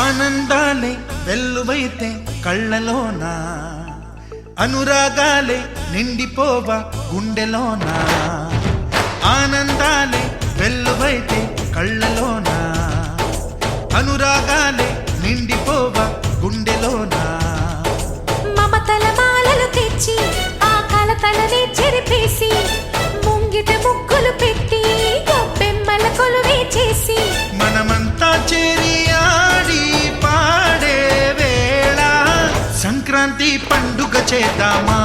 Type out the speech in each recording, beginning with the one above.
ఆనందాలే వెల్లువైతే కళ్ళలోనా, అనురాగాలే నిండిపోవ గుండెలోనా. ఆనందాలే వెల్లువైతే కళ్ళలోనా, అనురాగాలే నిండిపోవ గుండెలోనా. మమతల మాలలు తెచ్చి ఆ కలతలనే చెరిపేసి, ముంగిట ముగ్గులు పెట్టి గొప్పెమ్మల కొలువే చేసి, మనమంతా చేరి ఆడి పాడే వేళ సంక్రాంతి పండుగ చేద్దామా,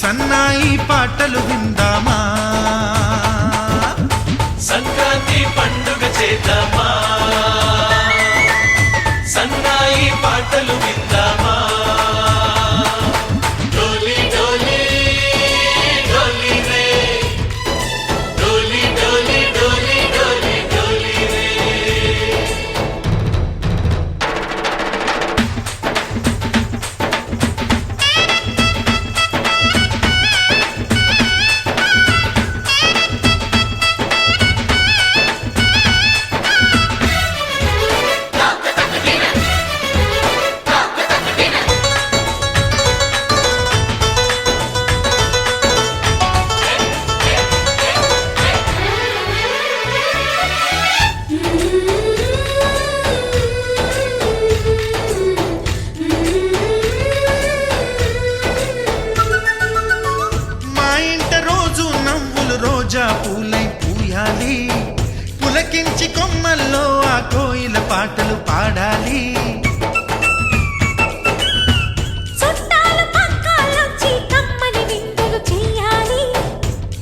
సన్నాయి పాటలు విందామా. సంక్రాంతి పండుగ చేద్దామా, సన్నాయి పాటలు విందామా. డోలి డోలి డోలి రే, డోలి డోలి డోలి డోలి డోలి రే. మా ఇంట రోజు నవ్వులు రోజా పూలై పూయాలి, పులకించి కొమ్మల్లో ఆ కోయిల పాటలు పాడాలి. చుట్టాలు పక్కాలొచ్చి కమ్మని విందులు చెయ్యాలి,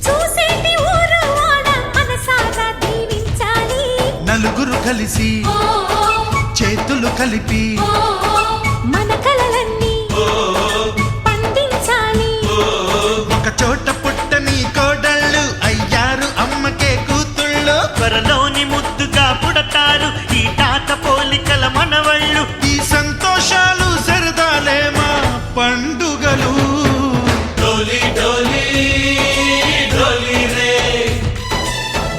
చూసేటి ఊరు వాడ మనసారా దీవించాలి. నలుగురు కలిసి చేతులు కలిపి మన కలలన్నీ పండించాలి. ఒక చోట పుట్టని కోడళ్ళు అయ్యారు అమ్మకే కూతుళ్ళు. త్వరలోని ముద్దుగా పుడతారు ఈ తాత పోలికల మనవళ్ళు. ఈ సంతోషాలు సరదాలే మా పండుగలు. డోలి డోలి డోలి రే,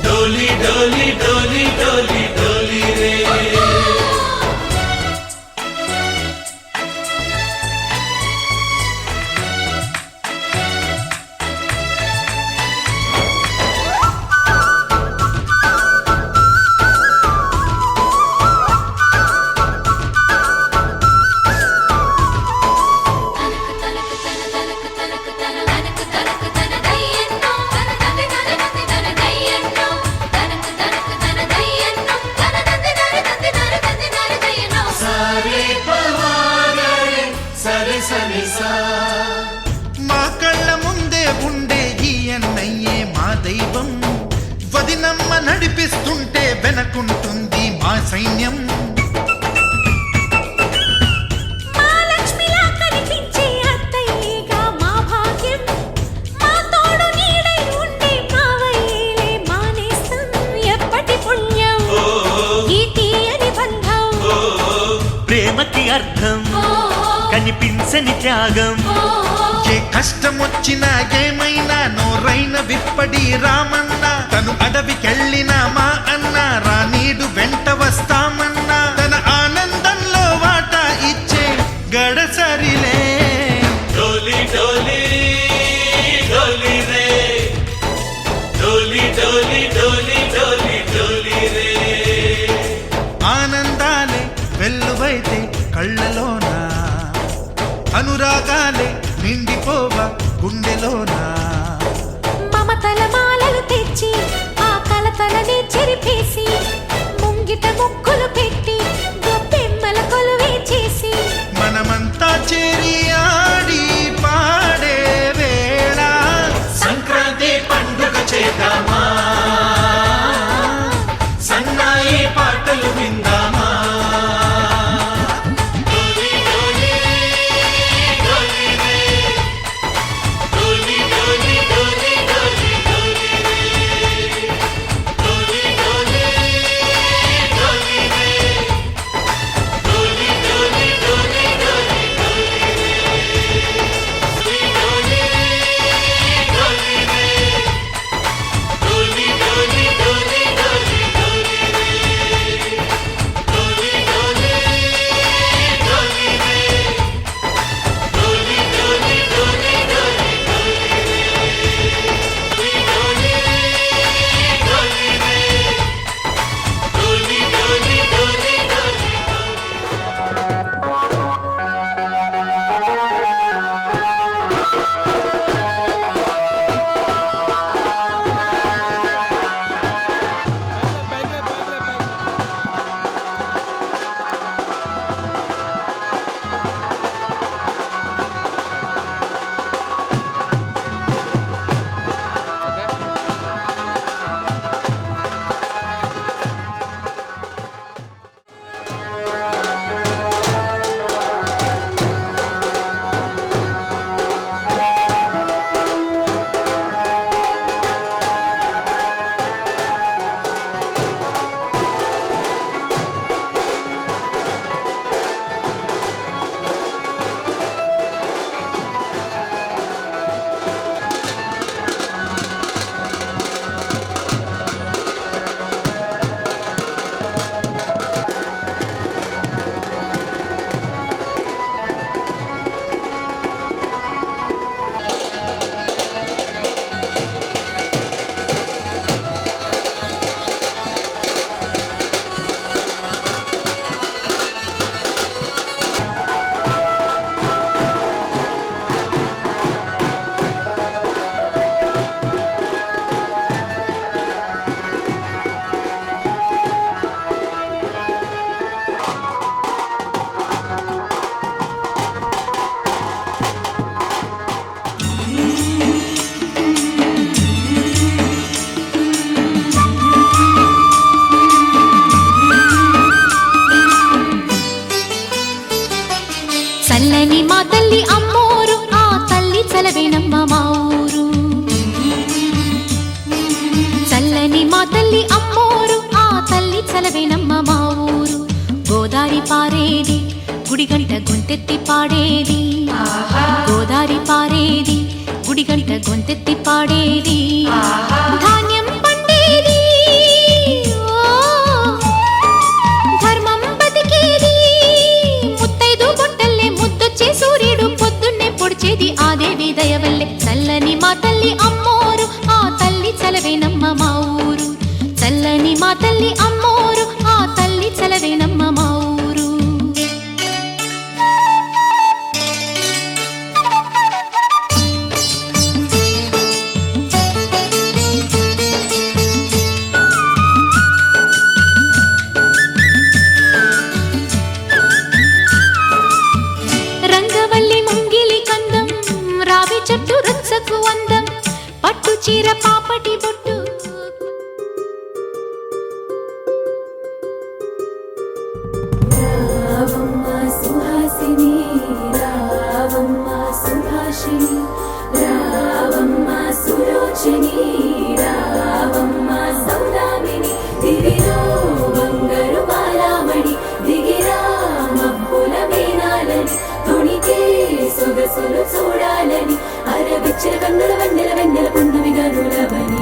డోలి డోలి డోలి డోలి డోలి రే. సరే పవారే సరే సరే సా. మా కళ్ళ ముందే ఉండే ఈ అన్నయ్యే మా దైవం. వదినమ్మ నడిపిస్తుంటే వెనకుంటుంది మా సైన్యం. మహాలక్ష్మిలా కనిపించే అత్తయ్యేగా మా భాగ్యం, మా తోడు నీడై ఉండే మావయ్యేలే మా నేస్తం. ఎప్పటి పుణ్యం ఈ తీయని బంధం, ప్రేమకి అర్థం కనిపించని త్యాగం. ఏ కష్టం వచ్చినా ఏమైనా నోరైన విప్పడి రామన్న. తను అడవికెళ్ళిన మా అన్న రానీడు వెంట వస్తామన్నా. తన ఆనందంలో వాటా ఇచ్చే గడసరిలే. డోలి డోలి డోలి రే, డోలి డోలి డోలి డోలి డోలి రే. ఆనందాలే వెల్లువైతే కళ్ళలోనా, అనురాగాలే నిండిపోవ గుండెలోనా. మమతల మాలలు తెచ్చి ఆ కలతలనే గుడిగంట గొంతెత్తి పాడేది గోదారి పారేది గుడిగంట గొంతెత్తి పాడేది ధాన్యం పండేది ఓ ధర్మం బతికేది ముత్తైదు బొట్టల్లే ముద్దొచ్చే సూర్యుడు పొద్దున్నే పొడిచేది ఆ దేవి దయవల్లే చల్లని మా తల్లి అమ్మోరు ఆ తల్లి చలవేనమ్మ మా ఊరు చల్లని మా తల్లి అమ్మోరు ఆ తల్లి చలవేనమ్మ మా ఊరు రంగవల్లి ముంగిలి కందం రావి చెట్టు రుచ్చకు అందం పట్టు చీర పాపటి బొట్టు రావమ్మ సుహాసిని రావమ్మ సుభాషిణి రావమ్మ సులోచని రావమ్మ సౌదామిని దివిలో బంగారు బాలామణి దిగిరా మబ్బుల మేనాలని తొణితే సొగసులు చూడాలని అరవిచ్చల కన్నుల వెన్నెల వెన్నెల పున్నమి గనులవని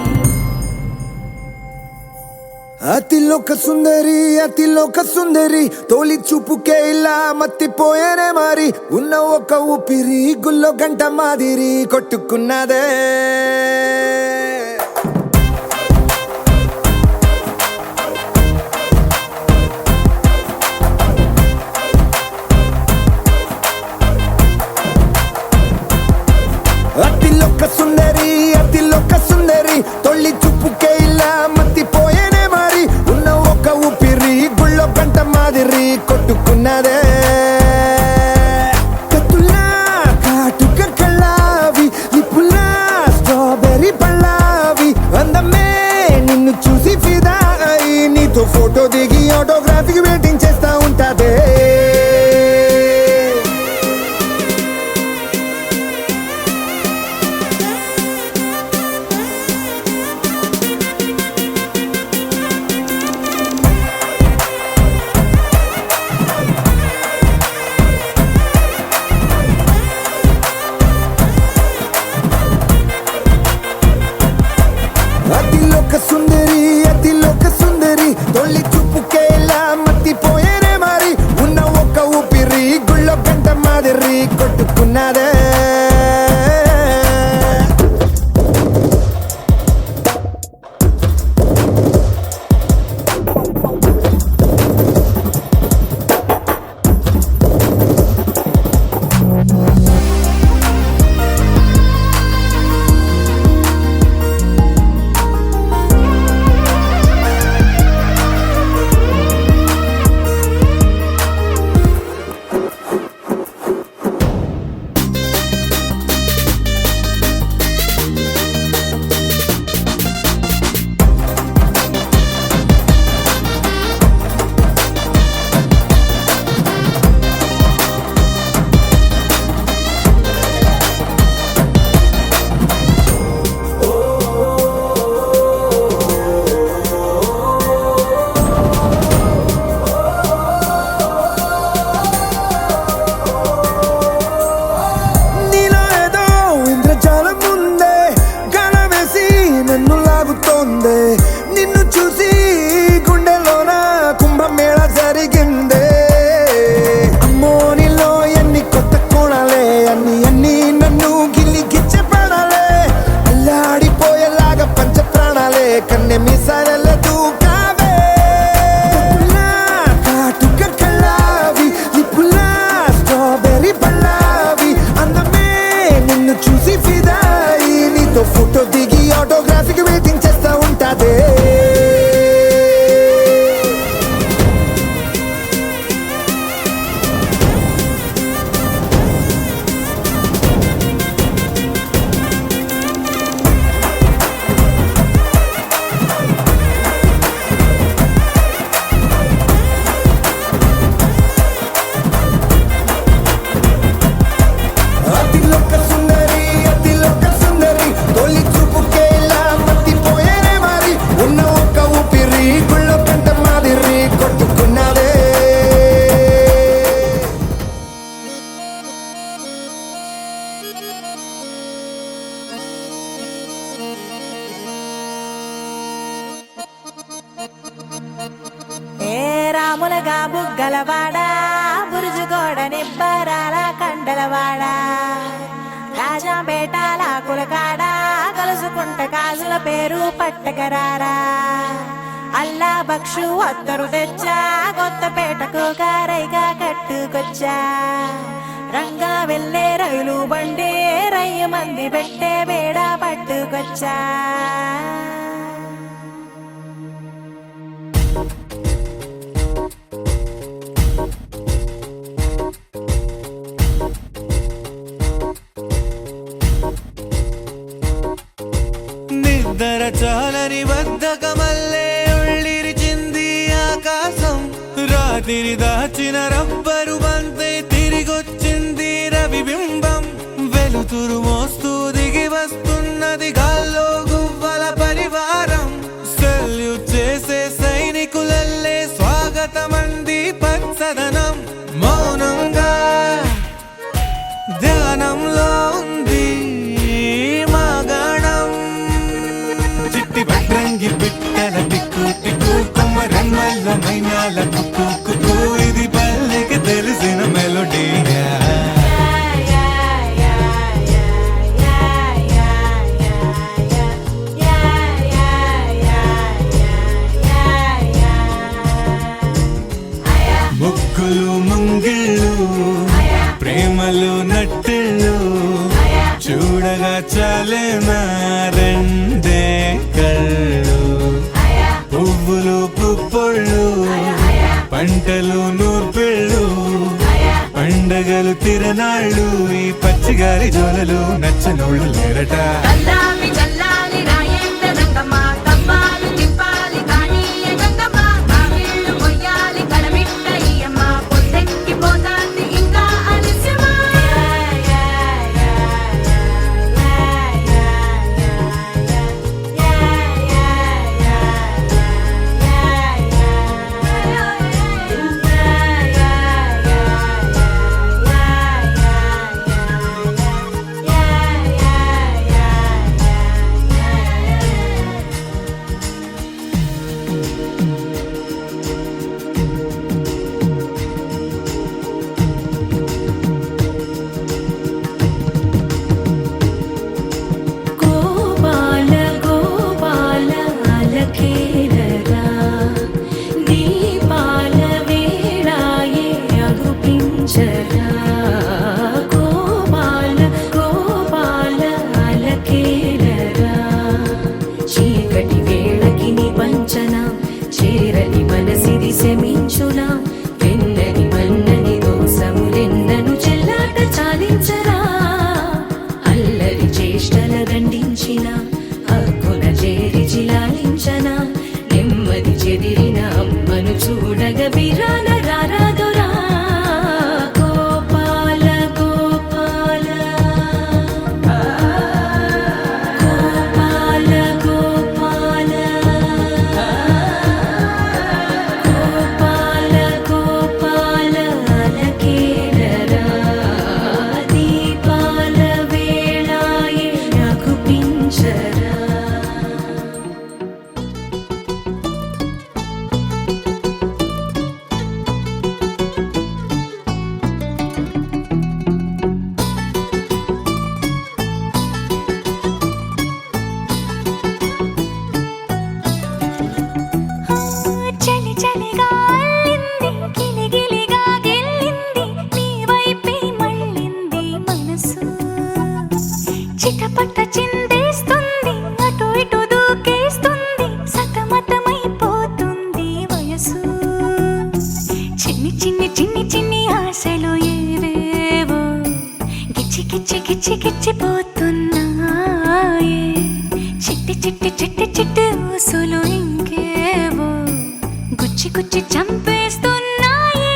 అతిలోక సుందరి తోలి చూపుకే ఇలా మత్తిపోయేనే మారి ఉన్న ఒక ఊపిరి గుల్లో గంట మాదిరి కొట్టుకున్నదే అతిలోక సుందరి తొలి చూపుకే ఇలా మత్తిపోయేనే మారి ఉన్న ఒక ఊపిరి గుళ్ళో గంట మాదిరి కొట్టుకున్నదే కత్తులా కాటుక కళ్ళావి లిప్పులా స్ట్రాబెర్రీ పళ్ళావి అందమే నిన్ను చూసి ఫిదా అయి నీతో ఫోటో దిగి ఆటోగ్రాఫీకి వెయిటింగ్ చేస్తా ఉంటాదే అతిలోక సుందరి తొలి చూపుకే ఇలా మత్తి మామూలుగా బుగ్గలవాడా బురుజుగోడ నిబ్బరాల కండలవాడా రాజాపేటాల కులకాడ కలుసుకుంట కాజుల పేరు పట్టకరారా అల్లా బక్షు అత్తరు తెచ్చా కొత్తపేటకు కారైగా కట్టుకొచ్చా రంగా వెళ్ళే రైలు బండి రయ్య మంది పెట్టే బేడ పట్టుకొచ్చా నిద్ర చాలని బద్ధకమల్లే ఉళ్ళిరిచింది ఆకాశం రాత్రి దాచిన రబ్బరు బంతే తిరిగొచ్చింది రవిబింబం వెలుతురు మోస్తూ దిగి వస్తున్నది గాల్లో గువ్వల పరివారం సెల్యూట్ చేసే సైనికులల్లే స్వాగతమంది పచ్చదనం మౌనంగా ధ్యానంలో ఉంది మాగాణం చిట్టి భద్రంగి బిట్టల టిక్కు టిక్కు కొమ్మరమ్మల్ల మైనాల కుక్కు కుక్కు ఇది పల్లెకి తెలిసిన మెలోడీ ముగ్గులు ముంగిళ్ళు ప్రేమలు నట్టిళ్ళు చూడగా చాలేనా రెండే కళ్ళు పువ్వులు పుప్పొళ్ళు పంటలు నూర్పిళ్ళు పండగలు తిరనాళ్ళు ఈ పచ్చిగారి జోలలు నచ్చనోళ్ళు లేరట చేరని మనసిది శమించునా వెన్నని మన్నని దోసములెన్నను చెల్లాట చాలించరా అల్లరి చేష్టల దండించిన హక్కున చేరి చిలాలించనా నెమ్మది చెదిరిన అమ్మను చూడగ బిరాన రారాదురా గోపాల గోపాల గోపాల గోపాల గోపాల గోపాల అలకేలరా దీపాల వేళాయే రఘుపించరా చలి చలిగా అల్లింది గిలిగిలిగా గెల్లింది నీ వైపే మళ్ళింది మనసు చిటపట చిందేస్తుంది అటు ఇటు దూకేస్తుంది సతమతమైపోతుంది వయసు చిన్ని చిన్ని చిన్ని చిన్ని ఆశలు ఏవేవో గిచ్చి గిచ్చి గిచ్చి గిచ్చిపోతున్నాయే చిట్టి చిట్టి చిట్టి చిట్టి ఊసులు ఇంకేవో గుచ్చి గుచ్చి చంపేస్తున్నాయే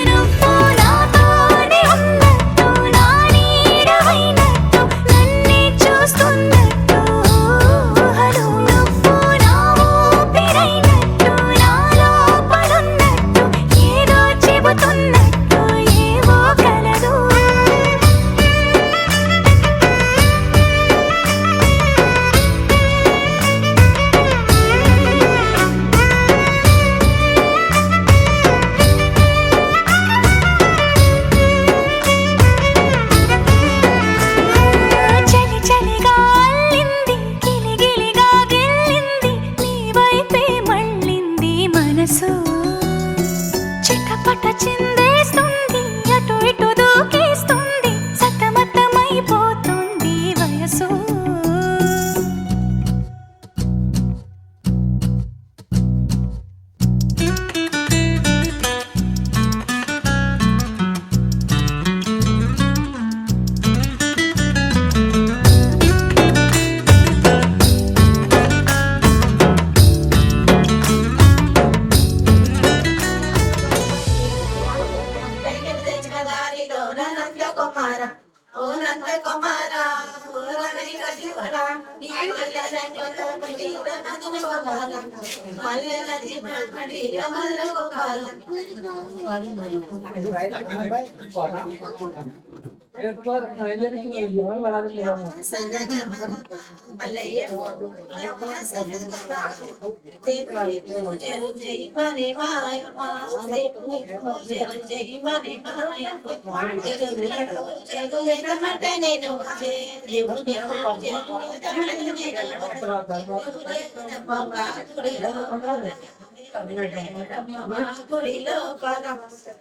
నువ్వు నాతోనే ఉన్నట్టు నా నీడవైనట్టు నన్నే చూస్తున్నట్టు ఊహలు నువ్వు నా ఊపిరైనట్టు నా లోపలున్నట్టు ఏదో చెబుతున్నట్టు ఏవో కలదు చిందేస్తుంది అటు ఇటు దూకేస్తుంది సతమతమైపోతుంది వయసు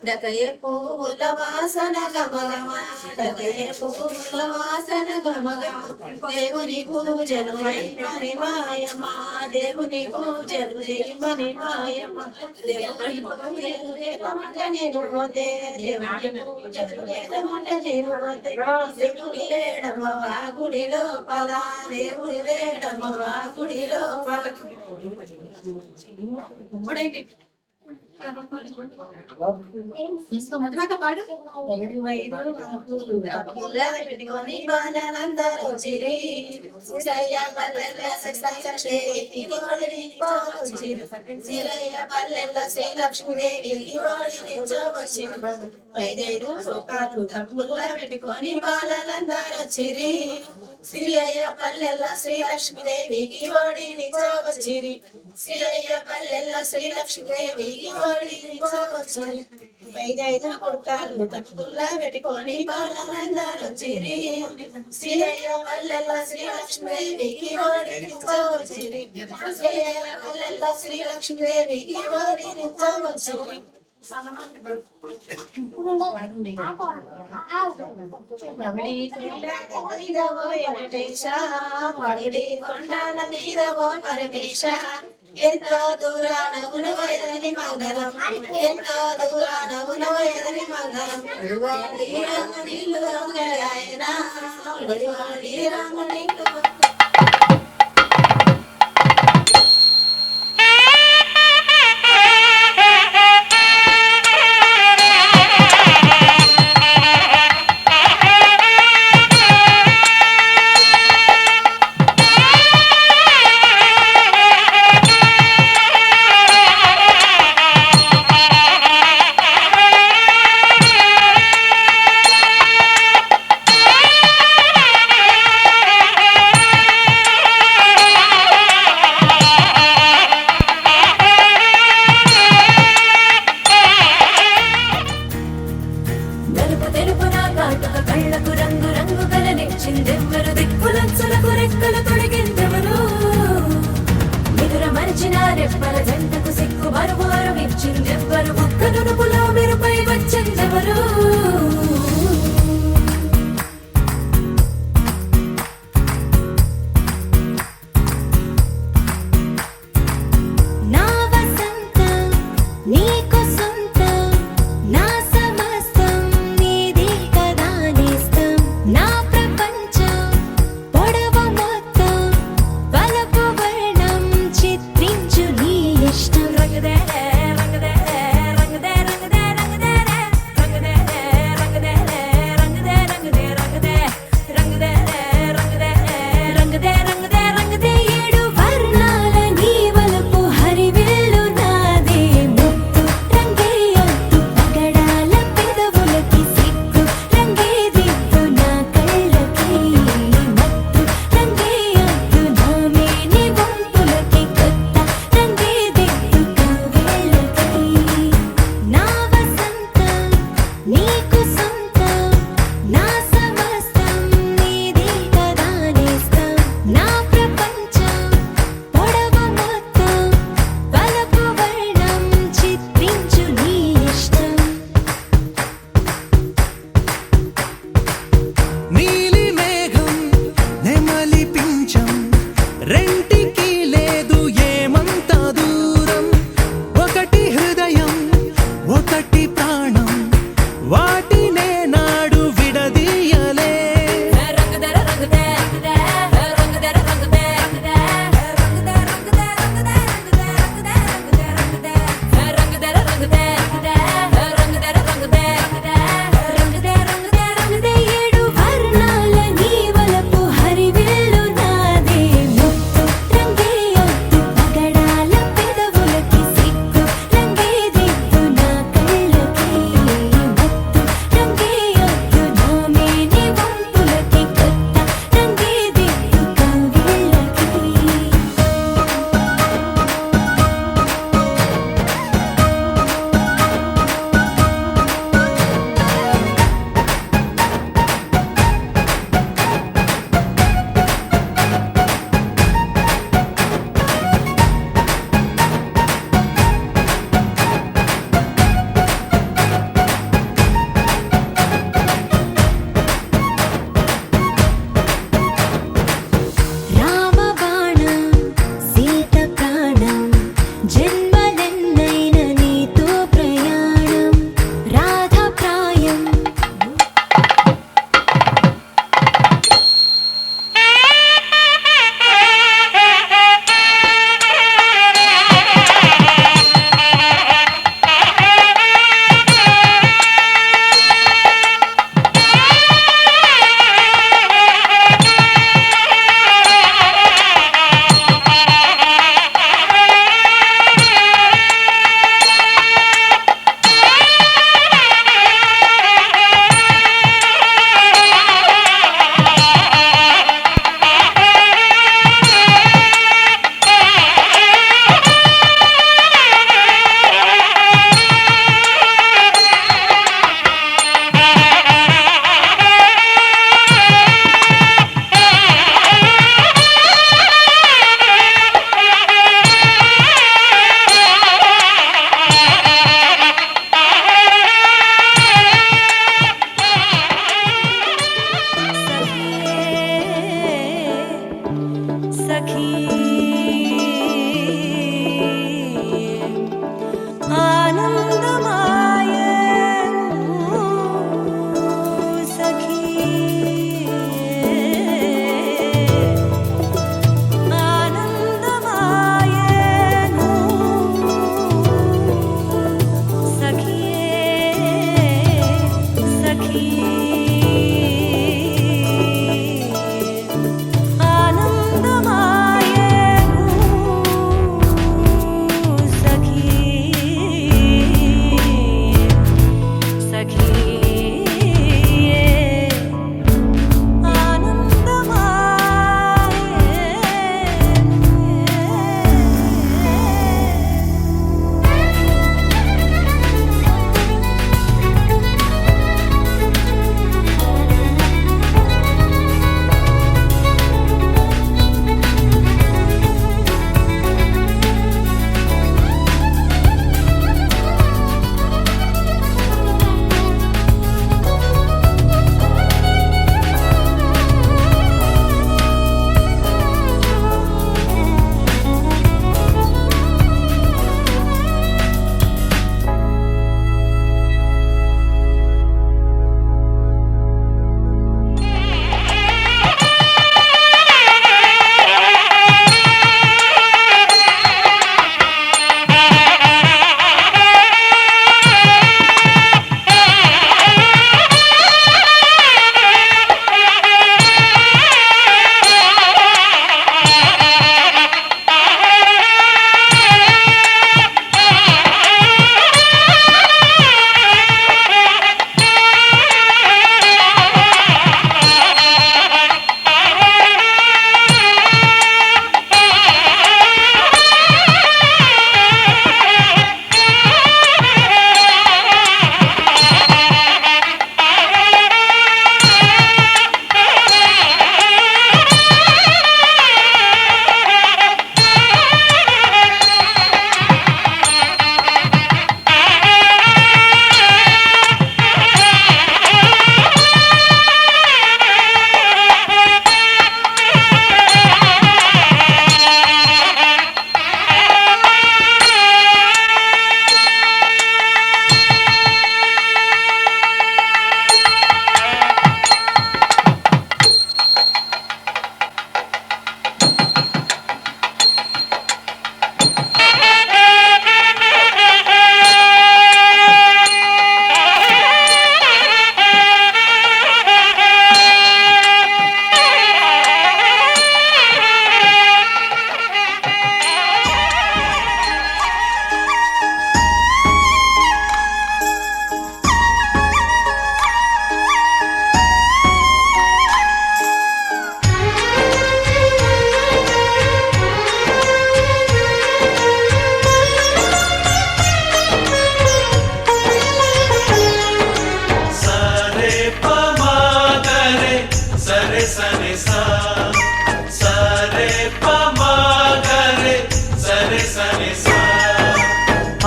డకయ పూల వాసన గమగమ డకయ పూల వాసన గమగమ దేవుని పూజలు మణి మాయమ్మ దేవుని పూజలు మణి మాయమ్మ దేవుని పూజలు నేను పోతే దేవుని పూజలు నేను పోతే దేవుని లేడమ్మ గుడి లోపల దేవుని లేడమ్మ గుడి లోపల పెట్టుకొని బాలందరూ చిరి పల్లెల శ్రీలక్ష్మీదేవి ఐదైదు సుఖాలు తప్పుల పెట్టుకొని బాలందరూ చిరి శ్రీయ్య పల్లెల శ్రీలక్ష్మీదేవికి ఓడిని చోవచ్చిరి శ్రీయ్య పల్లెల శ్రీలక్ష్మీదేవికి ఓడిని చోవచ్చిరి ఐదైదు కొడుకాలు తప్పుల్లా పెట్టుకొని బాలందరూ చిరి శ్రీయ్య పల్లెల శ్రీలక్ష్మీదేవికి ఓడిని చోవచ్చిరి శ్రీయ్య పల్లెల శ్రీలక్ష్మీదేవికి ఓడిని చోవచ్చిరి ఎంతో దూరాన ఉనవయదని మంగళం ఎంతో దూరాన ఉనవయదని మంగళం రామునిల్లు ఆయన రామునిల్లు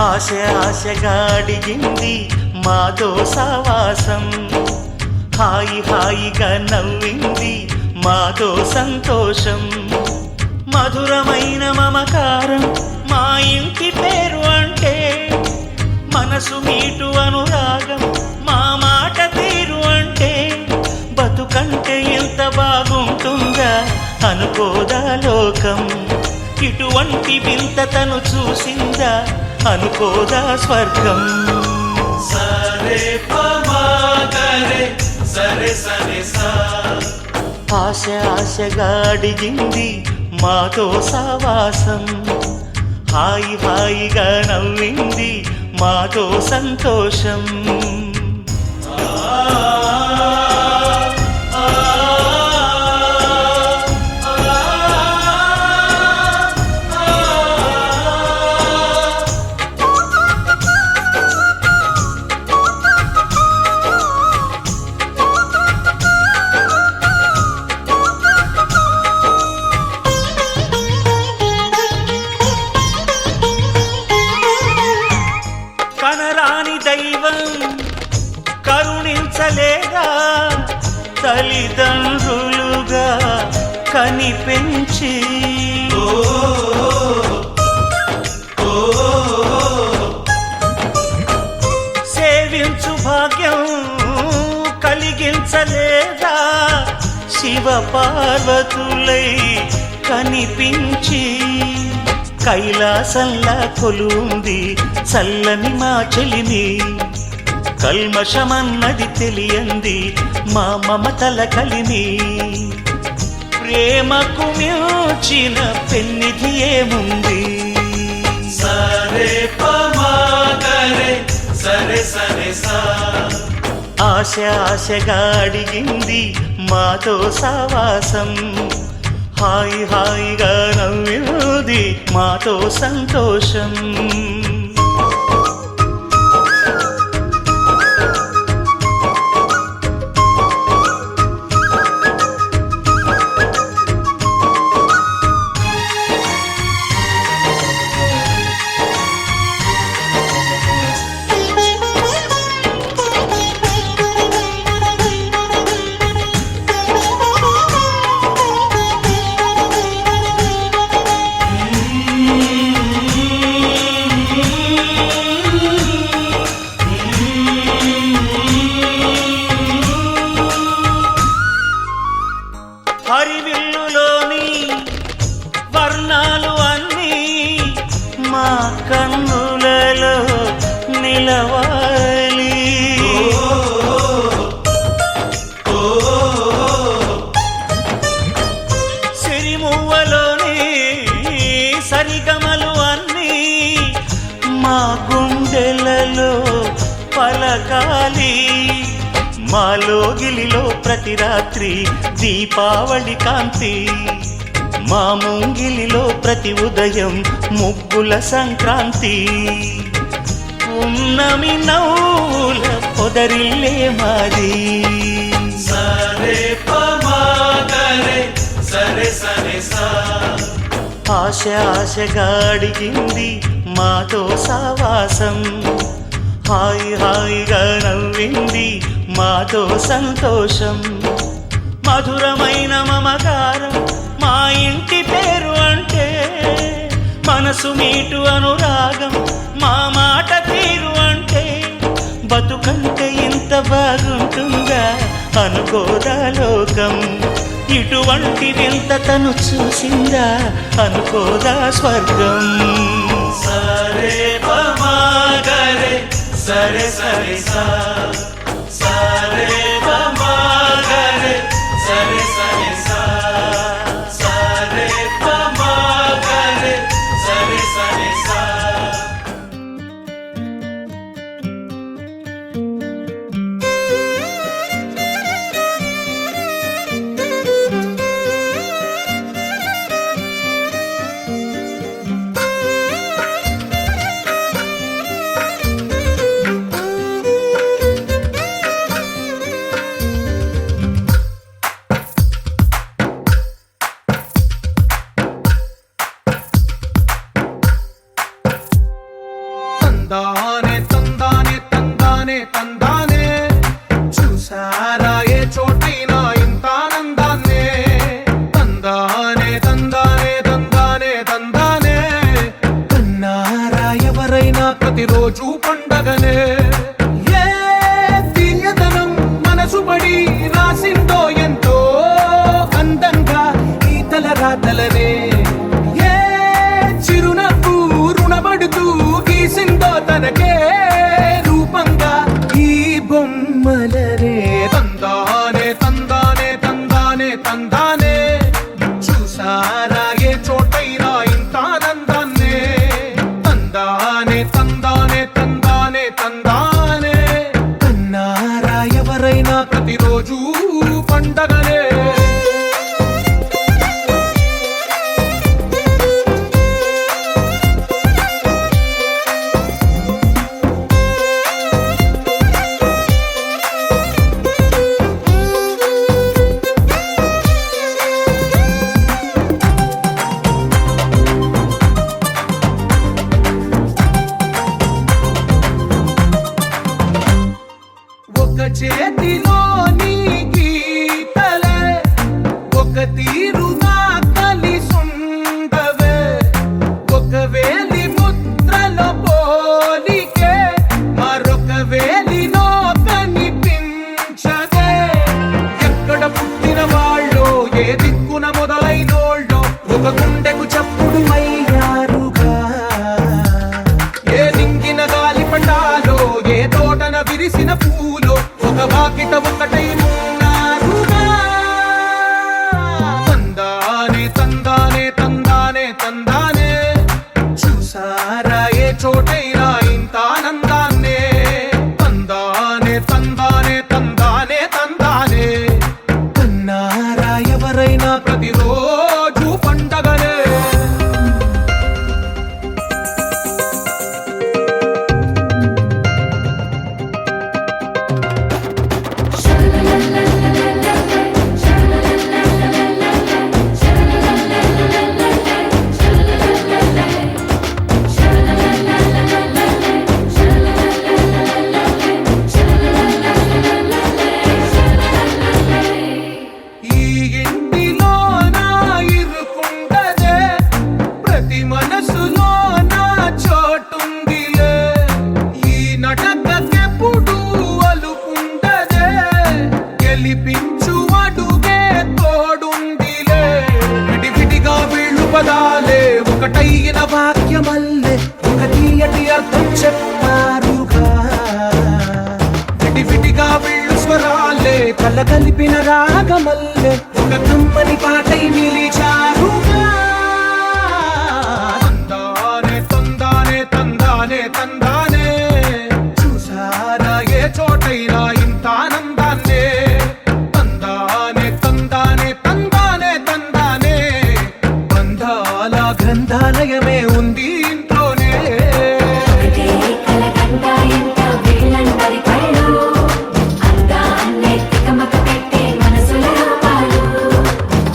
ఆశ ఆశగా అడిగింది మాతో సావాసం, హాయి హాయిగా నవ్వింది మాతో సంతోషం, మధురమైన మమకారం మా ఇంటి పేరు అంటే, మనసు మీటు అనురాగం మా మాట తీరు అంటే, బతుకంటే ఎంత బాగుంటుందా అనుకోదా లోకం, ఇటువంటి వింత తను చూసిందా అనుకోదా స్వర్గం. సరే పమాగరే సరే సరే సా, ఆశ ఆశగా అడిగింది మాతో సావాసం, హాయి హాయిగా నవ్వింది మాతో సంతోషం. కనరాని దైవం కరుణించలేదా, తల్లిదండ్రులుగా కనిపెంచి, సేవించు భాగ్యం కలిగించలేదా, శివ పార్వతులై కనిపించి, కైలాసంలా కొలుంది చల్లని మా చెలిమి, కల్మషమన్నది తెలియంది మా మమతల కలిమి, ప్రేమకు మించిన పెన్నిధి ఏముంది. సరే పమాగరే సరే సరే సా, ఆశ ఆశగా అడిగింది మాతో సావాసం, హాయి హాయిగా నవ్వింది మాతో సంతోషం. హరివిల్లులోని వర్ణాలు అన్నీ మా కన్నులలో నిలవాలి, సిరిమువ్వలోని సరిగమలు అన్నీ మా గుండెలలో పలకాలి, మాలోగిలిలో ప్రతి రాత్రి దీపావళి కాంతి, మా ముంగిలిలో ప్రతి ఉదయం ముగ్గుల సంక్రాంతి, ఉన్నమి నవ్వుల పొదరిల్లే మాది. సరే పమాగరే సరే సరే సా, ఆశ ఆశగా అడిగింది మాతో సావాసం, హాయి హాయిగా నవ్వింది మాతో సంతోషం, మధురమైన మమకారం మా ఇంటి పేరు అంటే, మనసు మీటు అనురాగం మా మాట తీరు అంటే, బతుకంటే ఇంత బాగుంటుందా అనుకోదా లోకం, ఇటువంటి వింత తను చూసిందా అనుకోదా స్వర్గం. సరే పమాగరే సరే సరే సా, సరే పమాగరే సరే సరే సా, సరే పమాగరే సరే సరే సా. తందానే తందానే తందానే తందానే చూసారా ఏ చోటైనా ఇంత ఆనందాన్నే తందానే తందానే తందానే తందానే కన్నారా ఎవరైనా ప్రతిరోజు పండగనే ఏ తీయదనం మనసు పడి రాసిందో ఎంతో అందంగా ఈ తలరాతలనే ఏ చిరునవ్వు రుణపడుతూ గీసిందో తనకే రూపంగా ఈ బొమ్మలనే తందానే తందానే తందానే తందానే చూసారా ఏ చోటైనా ఇంత ఆనందాన్నే తందానే తందానే తందానే తందానే కన్నారా ఎవరైనా ప్రతిరోజు పండగనే ఒక చేతిలో నీ గీతలే ఒక తీరుగా కలిసుండవే ఒక వేలి ముద్రలో పోలికే మరొక వేలిలో కనిపించదే ఎక్కడ పుట్టిన వాళ్ళో ఏ దిక్కున మొదలైనోళ్ళో ఒక గుండెకు చప్పుడు అయ్యారుగా ఏ నింగిన గాలి పండాలో ఏ తోటన విరిసిన పూలో ఒక వాకిట ఒకటై ఉన్నారుగా తందానే తందానే తందానే తందానే చూసారా ఏ చోటైనా ఇంత ఆనందాన్నే తందానే తందానే తందానే తందానే కన్నారా ఎవరైనా ప్రతిరోజు పండగనే ఈ ఇంటిలో నా ఇరుకుండదే ప్రతి మనసులో నా చోటుందిలే ఈ నటకెప్పుడు అలుకుండదే గెలిపించు అడుగే తోడుందిలే విడివిడిగా వీళ్ళు పదాలే ఒకటైన వాక్యమల్లే ఒక తీయటి అర్థం చెప్పారుగా విడివిడిగా వీళ్ళు స్వరాలే కల కలిపిన రాగమల్లే ఒక కమ్మని పాటై నిలిచారుగా తందానే తందానే తందానే తందానే చూసారా ఏ చోటైనా ఇంత ఆనందాన్నే తందానే తందానే తందానే తందానే బంధాల గ్రంథాలయమే ఉంది ఇంట్లోనే ఒకటే కలకండ ఎంత వీళ్ళందరి కళ్ళు అందాన్నే తికమక పెట్టే మనసుల రూపాలు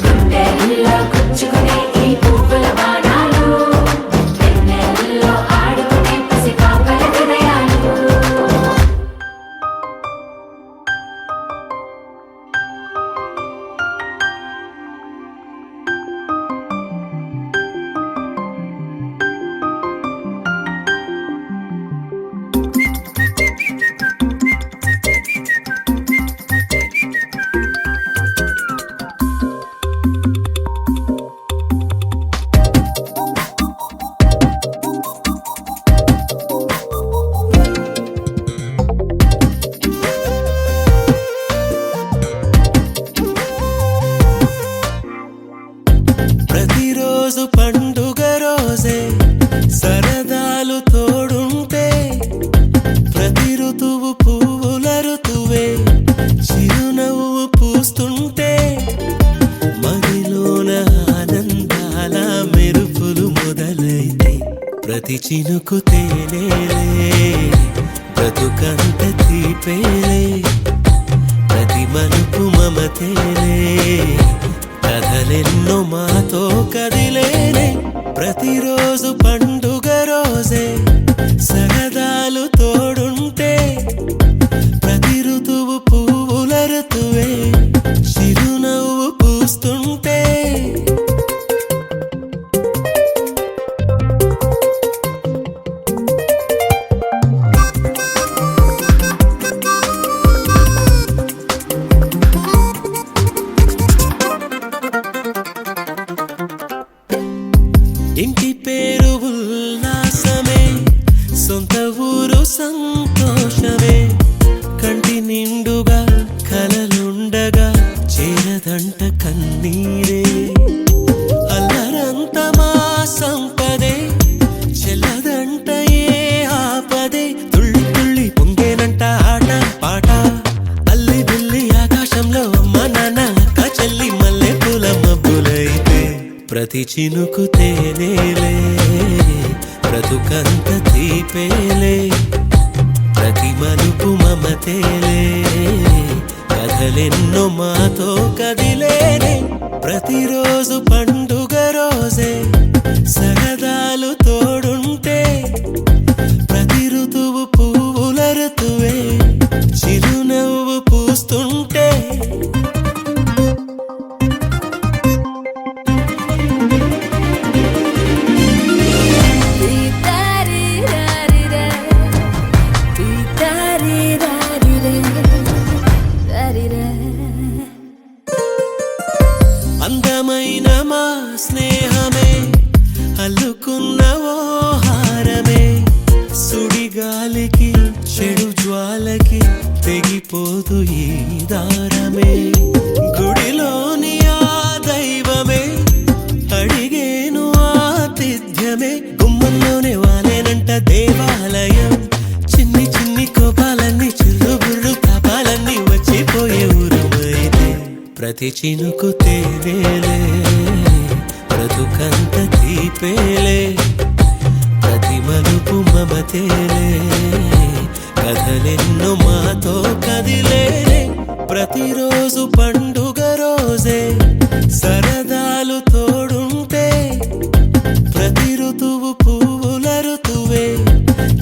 గుండెల్లో గుచ్చుకునే ఈ పువ్వుల బాణాలు వెన్నెల్లో ఆడుకునే పసిపాపల హృదయాలు ప్రతిరోజు పండుగ రోజే సరదాలు తోడుంటే ప్రతి ఋతువు పువ్వుల ఋతువే చిరునవ్వు పూస్తుంటే మదిలోన ఆనందాల మెరుపులు మొదలైతే ప్రతి చినుకు తేనేలే బ్రతుకంత తీపేలే ప్రతి మలుపు మమతేలే కథలెన్నో మాతో కదిలేనే ప్రతిరోజు పండుగ రోజే సరదా సొంత ఊరు సంతోషమే కంటి నిండుగా కలలుండగా చేరదంట కన్నీరే అల్లరంత మా సంపదే చెల్లదంట ఏ ఆపదే తుళ్ళి తుళ్ళి పొంగేనంట ఆట పాట అల్లి బిల్లి ఆకాశంలో అమ్మ నాన్న అక్క చెల్లి మల్లె పూల మబ్బులైతే ప్రతి చినుకు తేనేలే బ్రతుకంత తీపేలే ప్రతి మలుపు మమతేలే కథలెన్నో మాతో కదిలేనే ప్రతిరోజు పండుగ రోజే సరదాలు తోడుంటే ప్రతి ఋతువు పువ్వుల ఋతువే చిరునవ్వు పూస్తుంటే అందమైన మా స్నేహమే అల్లుకున్న ఓ హారమే సుడిగాలికి చెడు జ్వాలకి తెగిపోదు ఈ దారమే గుడిలోని ఆ దైవమే అడిగేను ఆతిథ్యమే గుమ్మంలోనే వాలేనంట దేవాలయం చిన్ని చిన్ని కోపాలన్నీ చిల్లుబుర్రు తాపాలన్నీ వచ్చిపోయే ఊరుమైతే ప్రతి చినుకు తేనేలే బ్రతుకంత తీపేలే ప్రతి మలుపు మమతేలే కథలెన్నో మాతో కదిలేలే ప్రతిరోజు పండుగ రోజే సరదాలు తోడుంటే ప్రతి ఋతువు పువ్వుల ఋతువే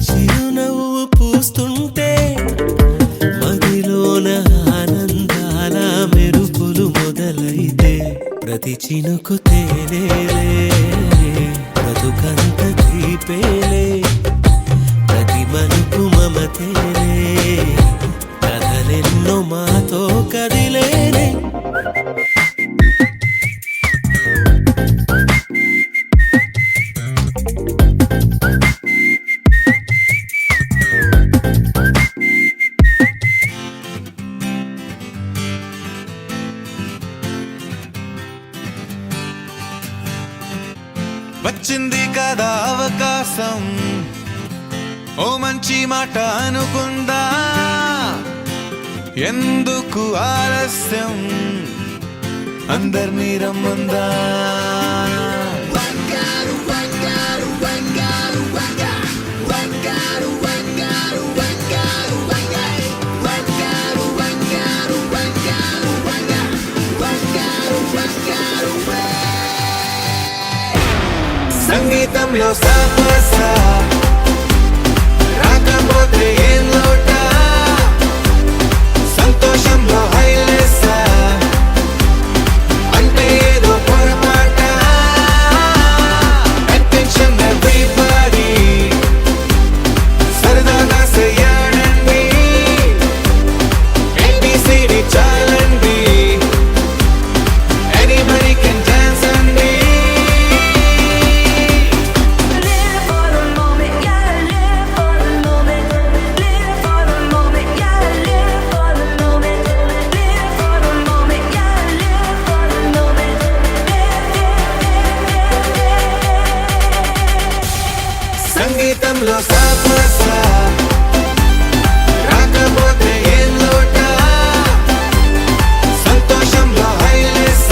చిరునవ్వు పూస్తుంటే మదిలోన ఆనందాల మెరుపులు మొదలైతే ప్రతి చినుకు తేనేలే బ్రతుకంత తీపేలే ప్రతి మలుపు మమతేలే కథలెన్నో మాతో కదిలేనే వచ్చింది కదా అవకాశం ఓ మంచి మాట అనుకుందా ఎందుకు ఆలస్యం అందర్నీ రమ్మందా సంగీతంలో సాపస రాకపోతే ఏం లోట సంతోషంలో హైలెస్స అంటే ఏదో పొరపాట అటెన్షన్ ఎవ్రీబడీ సరదాగా చెయ్యాడండి ABCD చాలండి anybody can dance అండి సంగీతంలో సాపస రాకపోతే ఏం లోట సంతోషంలో హైలెస్స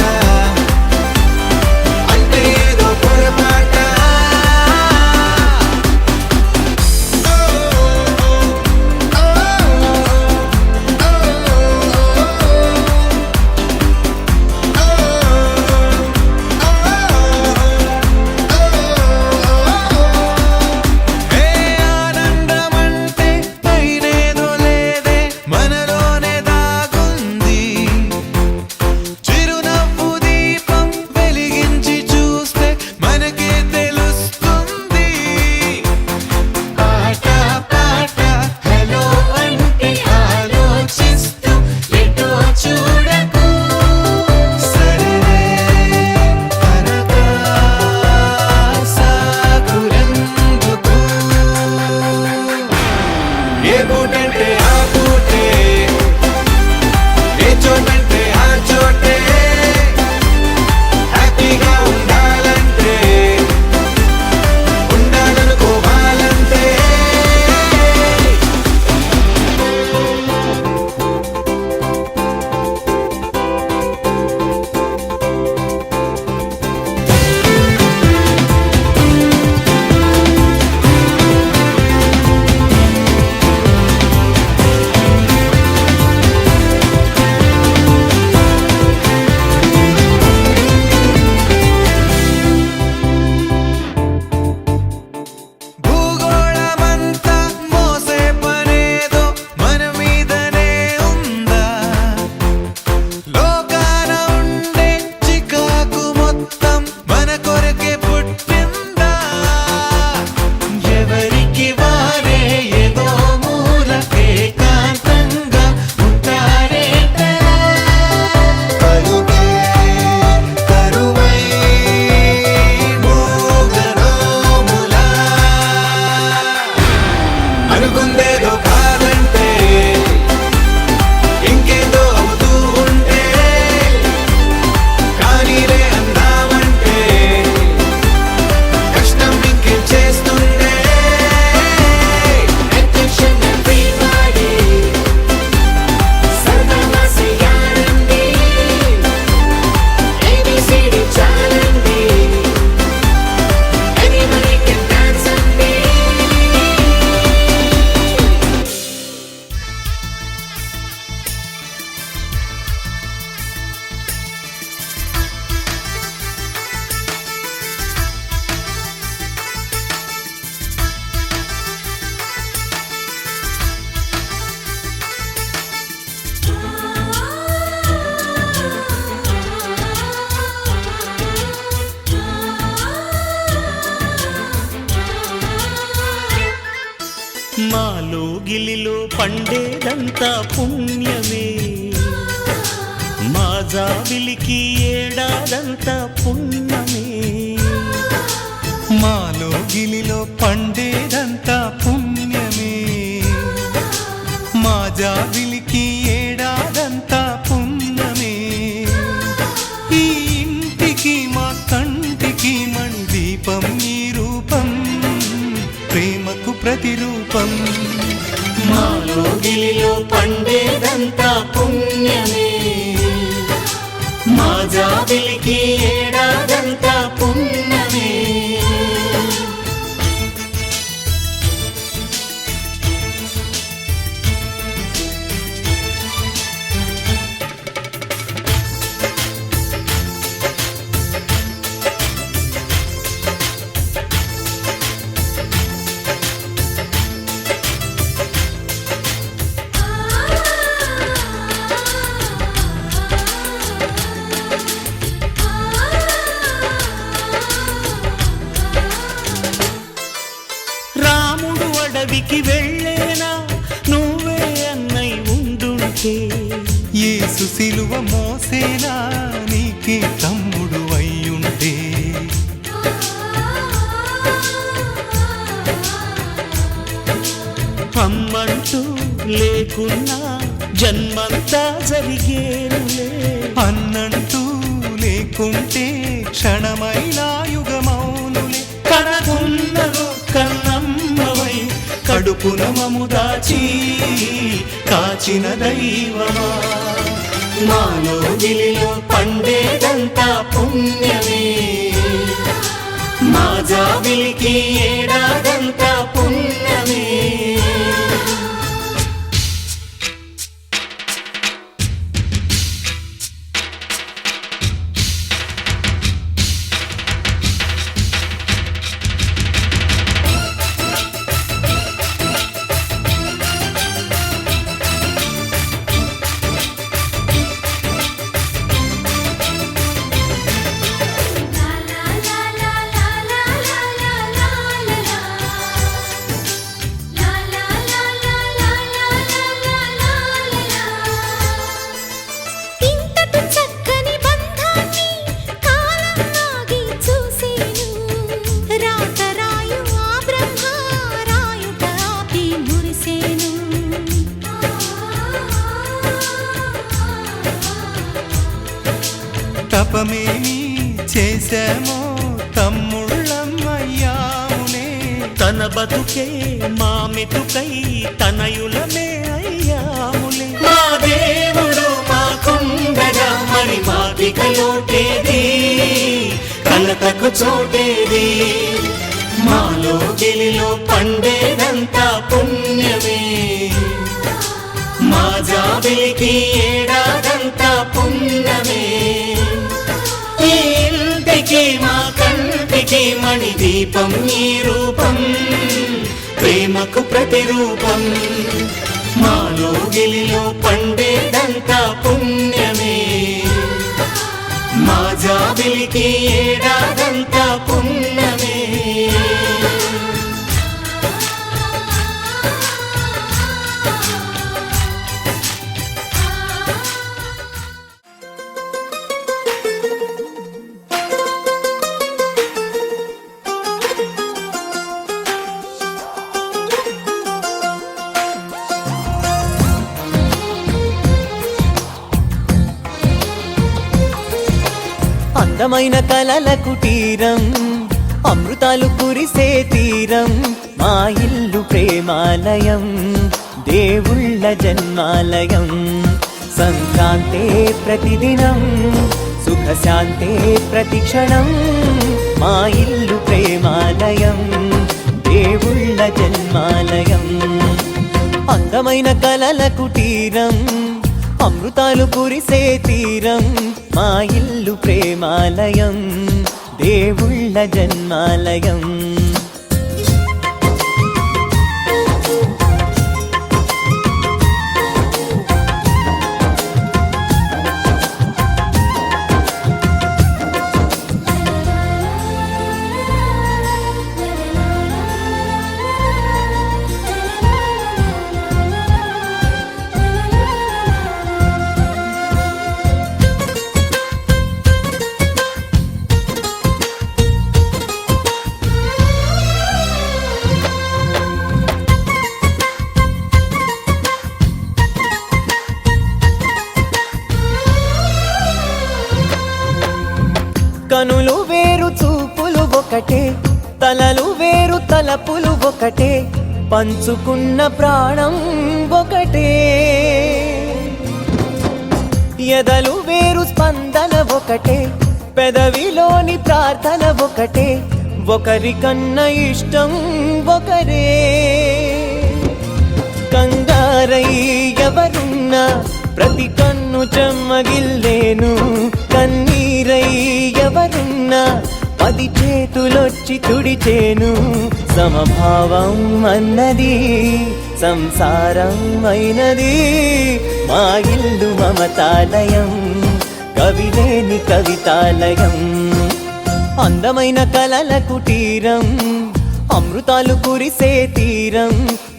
అంటే ఏదో పొరపాట ఆనందమంటే పైనేదో లేదే పూటంటే ఆ పూటే, ఏ చోటంటే ఆ చోటే, హ్యాపీగా ఉండాలంటే ఉండాలనుకోవాలంటే. భూగోళమంతా మోసే పనేదో మన మీదనే ఉందా, లోకాన ఉండే చికాకు మొత్తం మన కొరకే పుట్టిందా, ఎవరికి వారే ఏదో మూలకే ఏకాంతంగా ఉంటారేంటరా, పలుకే కరువై మూగనోములా, అనుకుందేదో కాదంటే ఇంకేదో అవుతూ ఉంటే, కానీలే అందామంటే కష్టం ఇంకేం చేస్తుండే. Attention everybody, సరదాగా చేయాలండి, ABCD చాలండి, anybody can dance అండి. మాలో గిలిలో పండేదంతా పుణ్యమే, మా జాబిలికి ఏడాదంతా పుణ్యమే. మాలో గిలిలో పండేదంతా పుణ్యమే, మా జాబిలికి ఏడాదంతా పుణ్యమే. ఈ ఇంటికి మా కంటికి మణి దీపం ఈ రూపం, ప్రేమకు ప్రతిరూపం. మాలో గిలిలో పండేదంతా పుణ్యమే, మా జాబిలికి ఏడాదంతా పుణ్యమే. రాముడు అడవికి వెళ్ళేనా నువ్వే అన్నై ఉండుంటే, యేసు సిలువ మోసేనా నీకే తమ్ముడు అయ్యుంటే, అమ్మంటూ లేకున్నా జన్మంతా జరిగేనులే, అన్నంటూ లేకుంటే క్షణమైనా యుగమౌనులే. కనకున్నదో కన్నమ్మవై కడుపున మము దాచి కాచిన దైవమా, మాలో గిలిలో పండేదంతా పుణ్యమే, మా జాబిలికి ఏడాదంతా పుణ్యమే. La చేసామో తమ్ముళ్ళమ్మయ్యాములే తన బతుకే మా మెతుకై తనయులమే అయ్యాములే మా దేవుడు మాకుండగా మరి మాకిక లోటేది కలతకు చోటేది మాలో గిలిలో పండేదంతా పుణ్యమే మా జాబిలికి ఏడాదంతా పుణ్యమే ఈ ఇంటికి మా కంటికి మణి దీపం ఈ రూపం ప్రేమకు ప్రతిరూపం మాలో గిలిలో పండేదంతా పుణ్యమే మా జాబిలికి ఏడాదంతా పుణ్యమే అందమైన కలల కుటీరం అమృతాలు కురిసే తీరం మా ఇల్లు ప్రేమాలయం దేవుళ్ళ జన్మాలయం సంక్రాంతే ప్రతిదినం సుఖశాంతే ప్రతిక్షణం మా ఇల్లు ప్రేమాలయం దేవుళ్ళ జన్మాలయం అందమైన కలల కుటీరం అమృతాలు కురిసే తీరం మా ఇల్లు ప్రేమాలయం దేవుళ్ళ జన్మాలయం కనులు వేరు చూపులు ఒకటే తలలు వేరు తలపులు ఒకటే పంచుకున్న ప్రాణం ఒకటే ఎదలు వేరు స్పందన ఒకటే పెదవిలోని ప్రార్థన ఒకటే ఒకరికన్నా ఇష్టం ఒకరే కంగారై ఎవరున్నా ప్రతి కన్ను చెమ్మగిల్లేను కన్నీరై ఎవరున్నా 10 చేతులొచ్చి తుడిచేను సమభావం అన్నది సంసారం అయినది మా ఇల్లు మమతాలయం కవిలేని కవితాలయం అందమైన కలల కుటీరం అమృతాలు కురిసే తీరం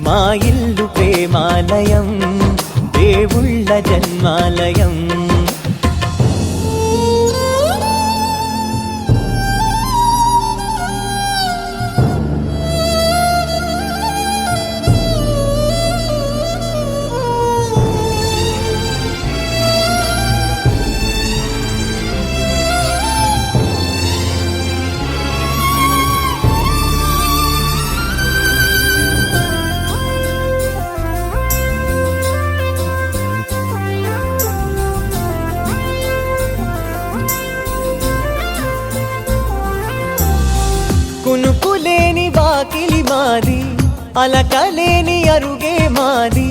మా ఇల్లు ప్రేమాలయం దేవుళ్ళ జన్మాలయం కునుకులేని వాకిలి మాది అలకలేని అరుగే మాది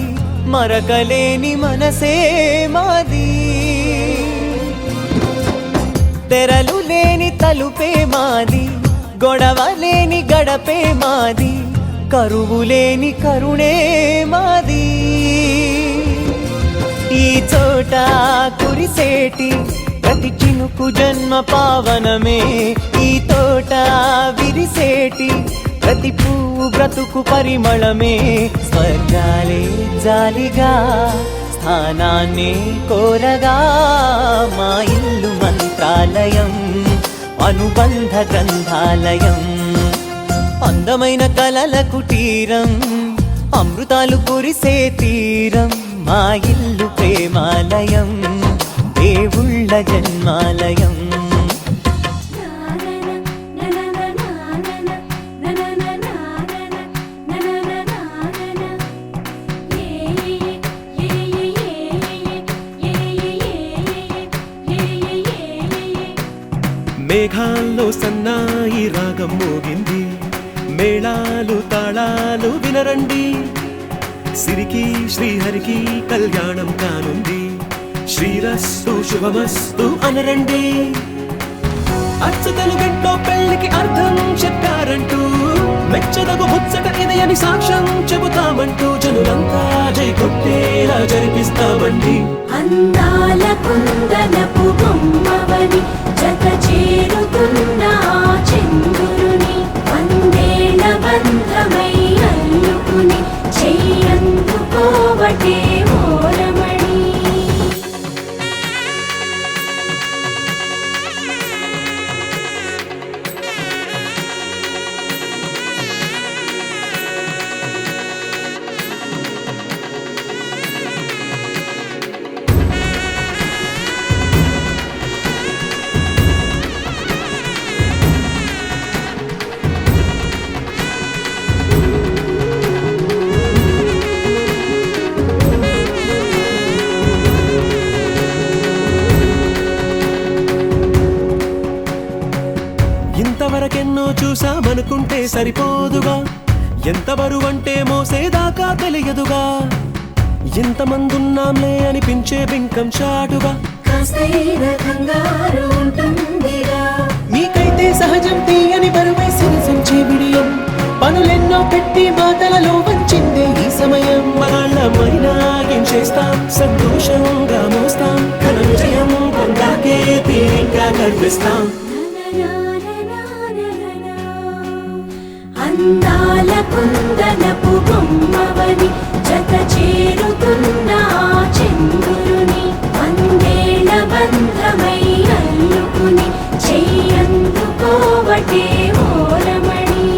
మరకలేని మనసే మాది తెరలు లేని తలుపే మాది గొడవ లేని గడపే మాది కరువు లేని కరుణే మాది ఈ చోట కురిసేటి ప్రతి చినుకు జన్మ పావనమే ఈ తోట విరిసేటి ప్రతి పువ్వు బ్రతుకు పరిమళమే స్వర్గాలే జాలిగా స్థానాన్ని కోరగా మా ఇల్లు మంత్రాలయం అనుబంధ గ్రంథాలయం అందమైన కలల కుటీరం అమృతాలు కురిసే తీరం మా ఇల్లు ప్రేమాలయం దేవుళ్ళ జన్మాలయం మేఘాల్లో సన్నాయి రాగం మోగింది, మేళాలు తాళాలు వినరండి, సిరికి శ్రీహరికి కళ్యాణం కానుంది, శ్రీరస్తు శుభమస్తు అనరండి. అచ్చు తెలుగింట్లో పెళ్లికి అర్థం చెప్పారంటూ, మెచ్చదగు ముచ్చట ఇది అని సాక్ష్యం చెబుతామంటూ, జనులంతా జై కొట్టేలా జరిపిస్తామండి. అందాల కుందనపు బొమ్మవని జత చేరుతున్న ఆ చంద్రుని, వందేళ్ల బంధమై అల్లుకుని చెయ్యందుకోవటే ఓరమణి. ఇంతవరకెన్నో చూసామనుకుంటే సరిపోదుగా, ఎంత బరువంటే మోసేదాకా తెలియదుగా, ఇంతమందున్నాంలే అనిపించే బింకం చాటుగా, కాస్తైన కంగారు ఉంటుందిగా. మీకైతే సహజం తీయని బరువై సిరిసంచే బిడియం, పనులెన్నో పెట్టి మాటలలో వంచిందే ఈ సమయం. మగాళ్ళమైనా ఏం చేస్తాం, సంతోషంగా మోస్తాం, ఘన విజయం పొందాకే తీరిగ్గా కనిపిస్తాం. అందాల కుందనపు బొమ్మవని జత చేరుతున్న ఆ చంద్రుని, వందేళ్ల బంధమై అల్లుకుని చెయ్యందుకోవటే ఓరమణి.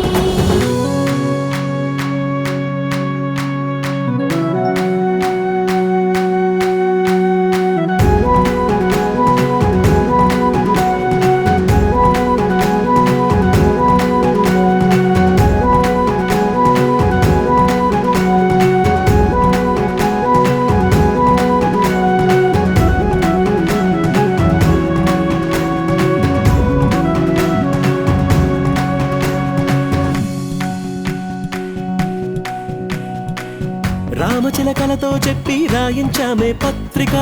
రామచిలకలతో చెప్పి రాయించామే పత్రిక,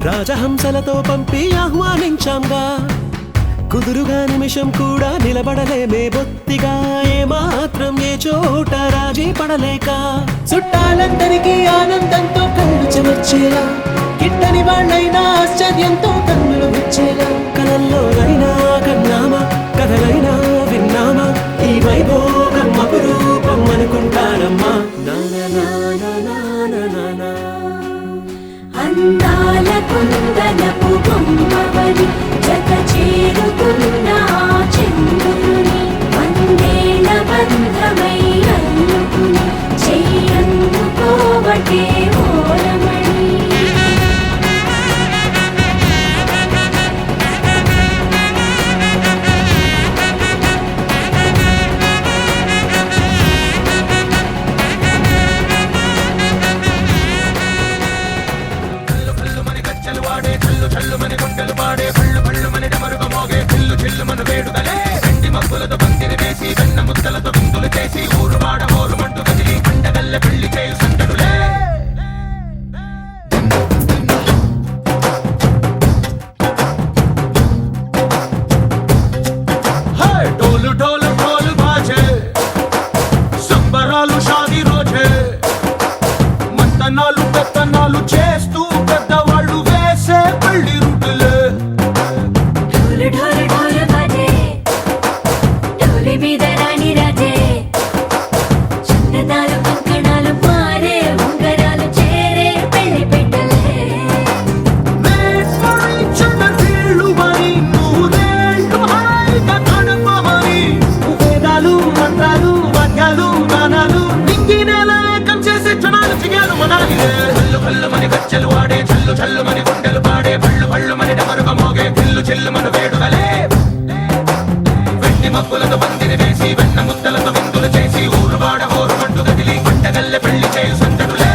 రాజహంసలతో పంపి ఆహ్వానించాంగా, కుదురుగా నిమిషం కూడా నిలబడలేమే బొత్తిగా, ఏ మాత్రం ఏ చోట రాజీ పడలేక, చుట్టాలందరికీ ఆనందంతో కళ్ళు చెమర్చేలా, కిట్టని వాళ్ళైనా ఆశ్చర్యంతో కన్నులు విచ్చేలా, కలల్లోనైనా కన్నామా కథలైనా విన్నామా, ఈ వైభోగం అపురూపం అనుకుంటారమ్మా. అందాల కుందనపు బొమ్మవని జత చేరుతున్న ఆ చంద్రుని, వందేళ్ల బంధమై అల్లుకుని చెయ్యందుకోవటే ఓరమణి. ढोल ढोल ढोल बाजे, సంబరాలు షాదీ రోజే, మంతనాలు పెత్తనాలు చేస్తూ పెద్దవాళ్ళు వేసే పెళ్లి రూటులే. ढोल ढोल ढोल बाजे, ढोली మీద రాణి రాజే, చందనాలు కంకణాలు మారే, ఉంగరాలు చేరే పెళ్లి పెట్టలే. Made for each other వీళ్ళు మరి, నూరేళ్ళు హాయిగా గడపమని, వేదాలు మంత్రాలు వాద్యాలు గానాలు నింగినేల ఏకం చేసే క్షణాలు చిగాలు మనాలిలే. కళ్ళు కళ్ళు మని గజ్జలు వాడే, చల్లు చల్లు మని గుండెలు పాడే, పళ్ళు పళ్ళు మని డమరుగ మోగే, పిల్లు చిల్లు మన వేడుదలే. వెండి మబ్బులతో పందిరి వేసి, వెన్న ముద్దలతో విందులు చేసి, ఊరు వాడ హోరు మంటు గదిలి, పంటగల్లె పెళ్లి చేయు సందడులే.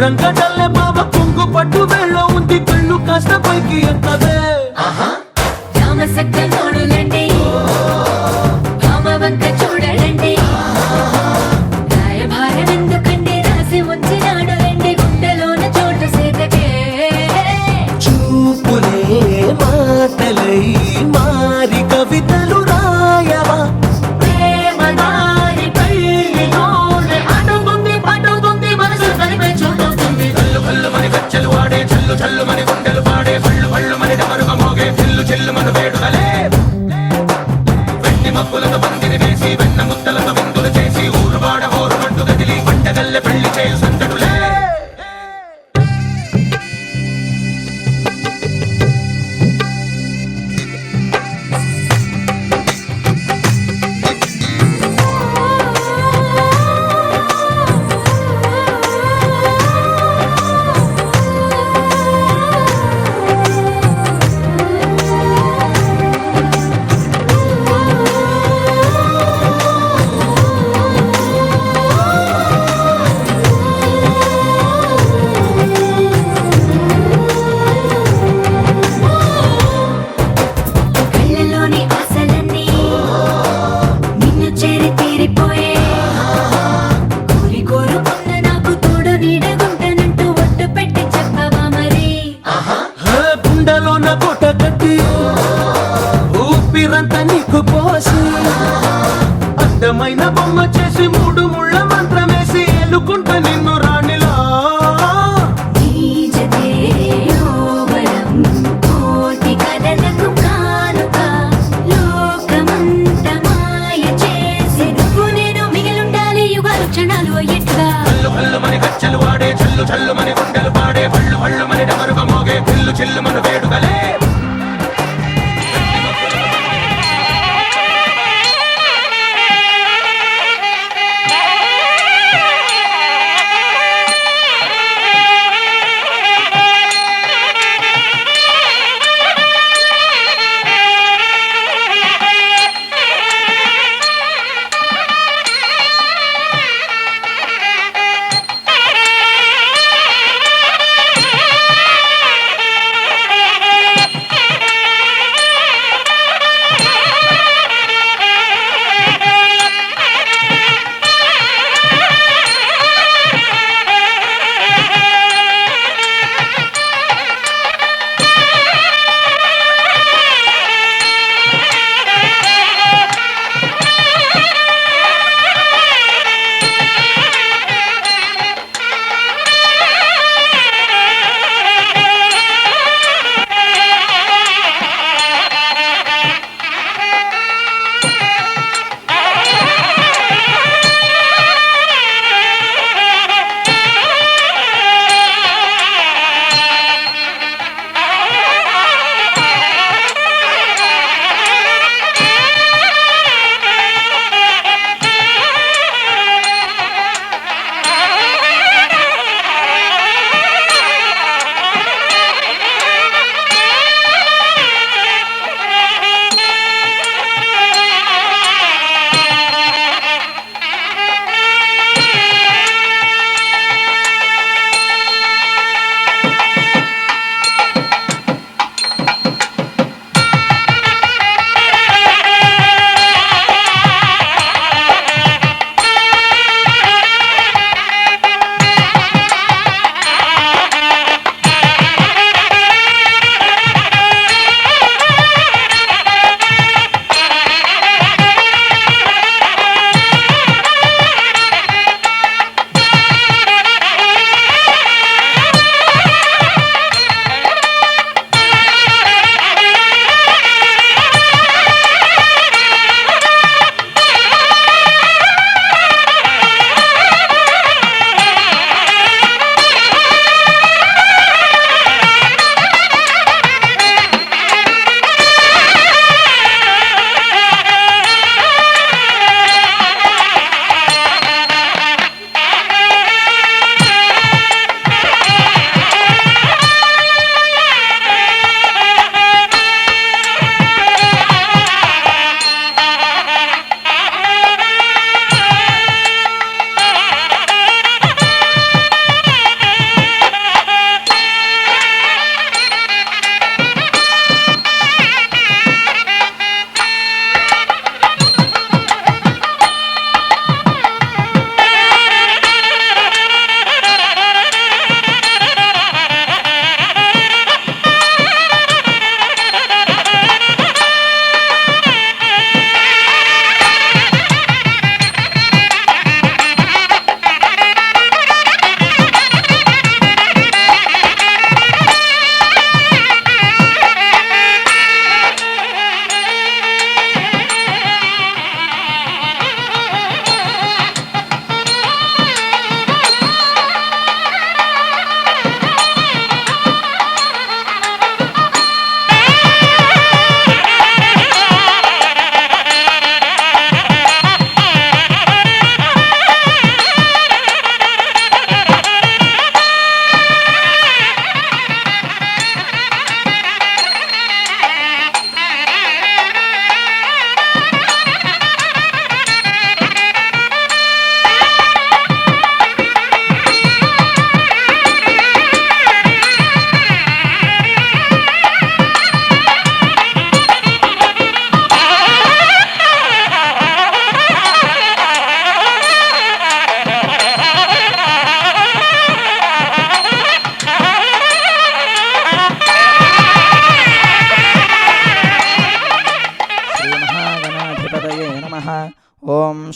రంగడల్లే బాబా కొంగు పట్టు వెళ్ళ ఉంది కళ్ళు కాస్త పైకి ఎక్కదే రామసక్క నోడులండి రామవంక చూడడండి రాయభారం ఎందుకండి రాసి ఉంచినాడు రండి గుండెలోన చోటు సీతకే చూపులే మాటలై మారి కవితలు రాయవా ప్రేమ దారి పెళ్లిలోనే అడుగుంది పడుతుంది మనసు కలిపే చోటవుతుంది కళ్ళు కళ్ళు మని గచ్చలు వాడే చల్లు చల్లు మని గుండెలు పాడే పళ్ళు పళ్ళు మని డమరుగ మోగే చిల్లు చిల్లు మన వేడుకలే వెండి మబ్బులతో పందిరి వేసి వెన్న ముద్దలతో విందులు చేసి ఊరు వాడ హోరు మంటు గదిలి పంటగల్లె పెళ్లి చేయు సందడులే కళ్ళలోని ఆశలన్నీ నిన్ను చేరి తీరిపోయే కోరి కోరుకున్న నాకు తోడు నీడగుంటానంటూ ఒట్టు పెట్టి చెప్పవా మరి గుండెలోన కోట కట్టి ఊపిరంతా నీకు పోసి అందమైన బొమ్మ చేసి మూడు ముళ్ళ మంత్రమేసి ఎలుకుంటా నిన్ను రాణిలా నీజతే ఓవరం కోటి కలలకు కానుక లోకమంత మాయ చేసి నువ్వు నేను మిగిలుండాలి యుగాలు క్షణాలు అయ్యేట్టుగా కళ్ళు కళ్ళు మని గచ్చలు వాడే చల్లు చల్లు మని గుండెలు పాడే పళ్ళు పళ్ళు మని డమరుగ మోగే పిల్లు చిల్లు మన వేడుకలే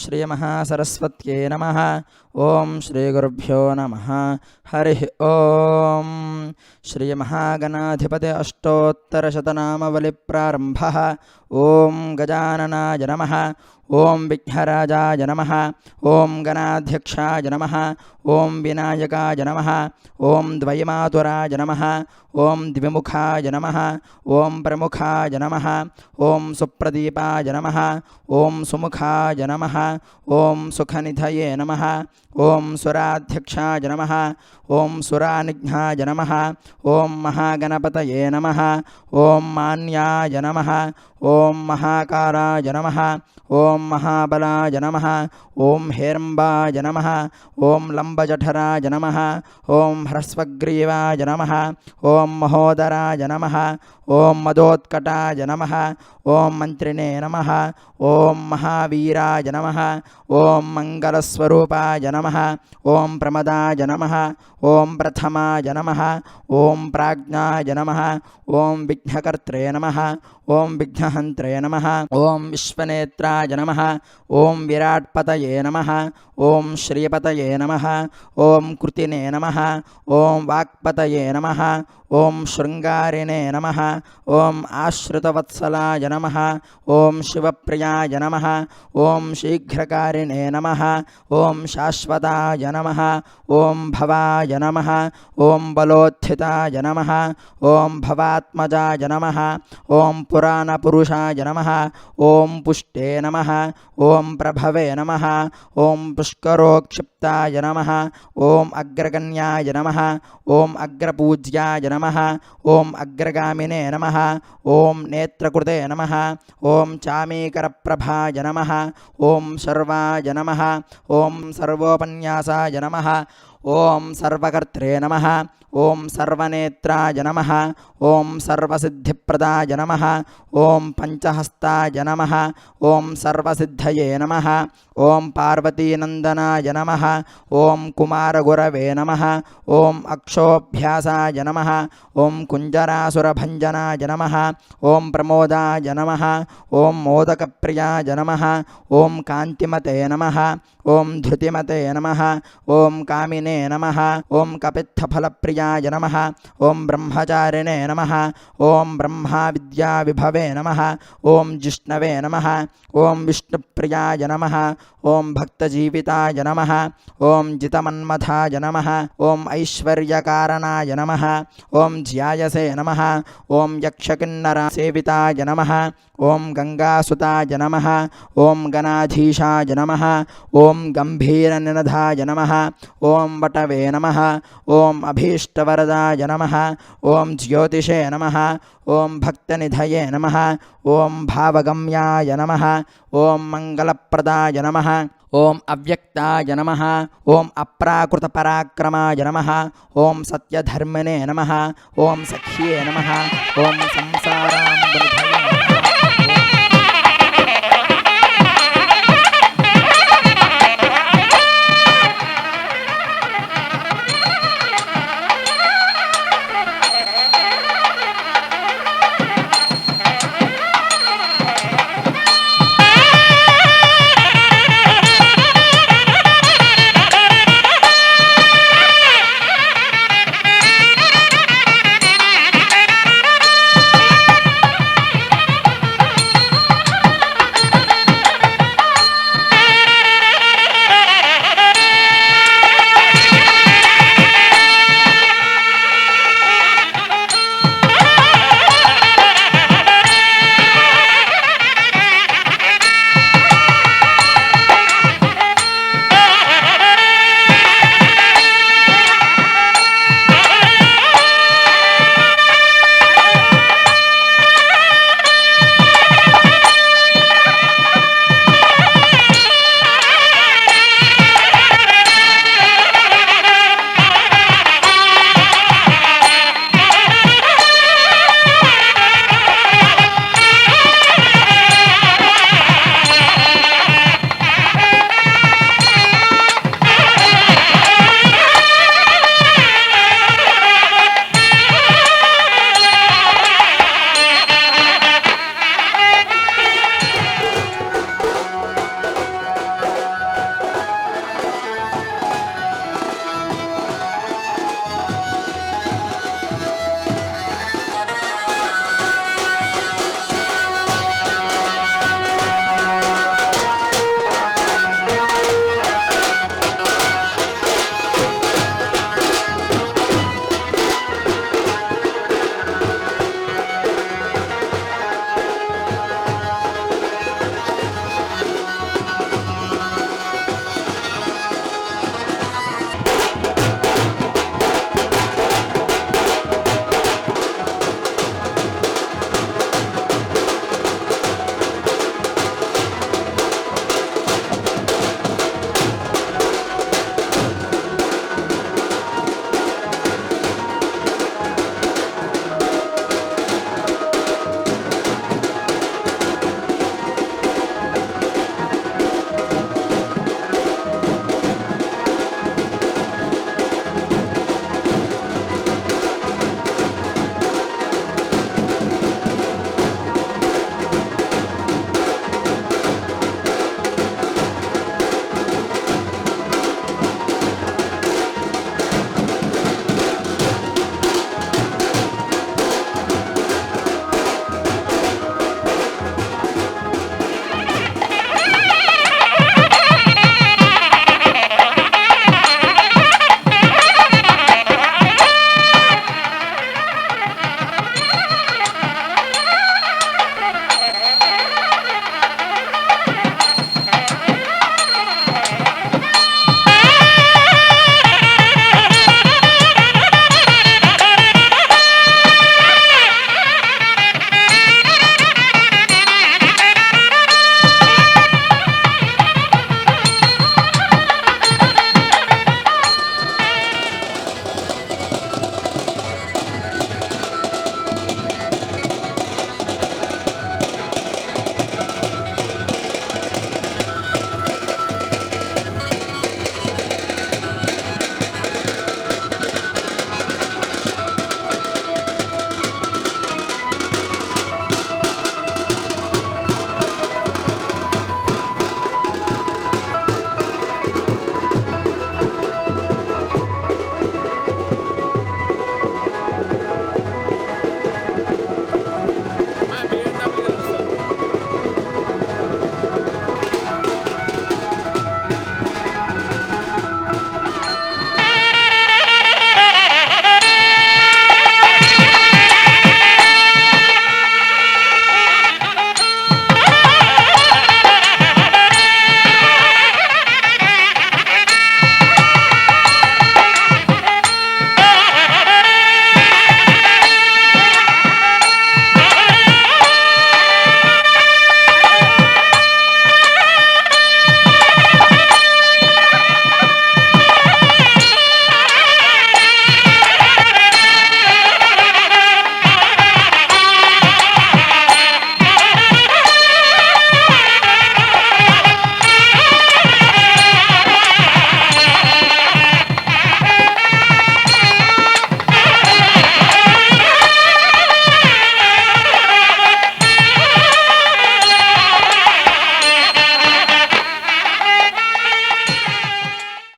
श्रीमहासरस्वत्यै नमः ओम श्रीगुरुभ्यो नमः हरिः ओम श्रीमहागणाधिपति अष्टोत्तरशतनामवलिप्रारम्भः ओम गजाननाय नमः ओम विघ्नराजाय नमः ओम गणाध्यक्षाय नमः ओम विनायकाय नमः ओम द्वैमातुराय नमः ओम द्विमुखाय नमः ओम प्रमुखाय नमः ओम सुप्रदीपाय नमः ओम सुमुखाय नमः ओम सुखनिधये नमः ओम सुराध्यक्षाय नमः ओम सुरानिघ्नाय नमः ओम महागणपतये नमः ओम मान्याय नमः ओम महाकाराय नमः ओम महाबलाय नमः ओम हेरम्बाय नमः ओम लंबजठराय नमः ओम ह्रस्वग्रीवाय नमः ओम महोदराय नमः ओम मदोत्कटाय नमः ओम मंत्रिणे नमः ओम महावीराय नमः ओम मंगलस्वरूपाय नमः ओम प्रमदाय नमः ओम प्रथमाय नमः ओम प्राज्ञाय नमः ओम विघ्नकर्त्रे नमः ओम विघ्नहन्त्रे नमः ओम विश्वनेत्राय नमः ओम विराट्पतये नमः ओम श्रीपतये नमः ओम कृतिने नमः ओम वाक्पतये नमः ओम शृंगारिणे नमः ओम आश्रितवत्सलाय नमः ओम शिवप्रियाय नमः ओम शीघ्रकारिणे नमः ओम शाश्वताय नमः ओम भवाय नमः ओम बलोत्थिताय नमः ओम भवात्मजाय नमः ओम पुराणपुरुषाय नमः ओम पुष्टे नमः ओम प्रभवे नमः ओम पुष्करोक्षिप्ताय नमः ओम अग्रगण्याय नमः ओम अग्रपूज्याय नमः ओम अग्रगामिने नमः ओम नेत्रकृते नमः ओम चामीकरप्रभाय नमः ओम सर्वाय नमः ओम सर्वोपन्यासाय नमः ओम सर्वकर्त्रे नमः ओम सर्वनेत्राय नमः ओम सर्वसिद्धिप्रदाय नमः ओम पंचहस्ताय नमः ओम सर्वसिद्धये नमः ओम पार्वतीनंदनाय नमः ओम कुमारगुरवे नमः ओम अक्षोभ्यासाय नमः ओम कुंजरासुरभंजनाय नमः ओम प्रमोदाय नमः ओम मोदकप्रियाय नमः ओम कांतिमते नमः ओम धृतिमते नमः ओम कामिने नमः ओम कपित्थफलप्रियाय नमः ओम ब्रह्मचारिणे नमः ओम ब्रह्माविद्याविभवे नमः ओम जिष्णवे नमः ओम विष्णुप्रियाय नमः ओम भक्तजीविताय नमः ओम जितमन्मथाय नमः ओम ऐश्वर्यकारणाय नमः ओम ज्यायसे नमः ओम यक्षकिन्नरसेविताय नमः ओम गंगासुताय नमः ओम गणाधीशाय नमः ओम गंभीरनिनधाय नमः ओम वटवे नमः ओम अभीष्टवरदाय नमः ओम ज्योतिषे नमः ओम भक्तनिधये नमः ओम भावगम्याय नमः ओम मंगलप्रदाय नमः ओम अव्यक्ताय नमः ओम अप्राकृतपराक्रमाय नमः ओम सत्यधर्मिणे नमः ओम सख्ये नमः ओम संसाराम्बुनिधये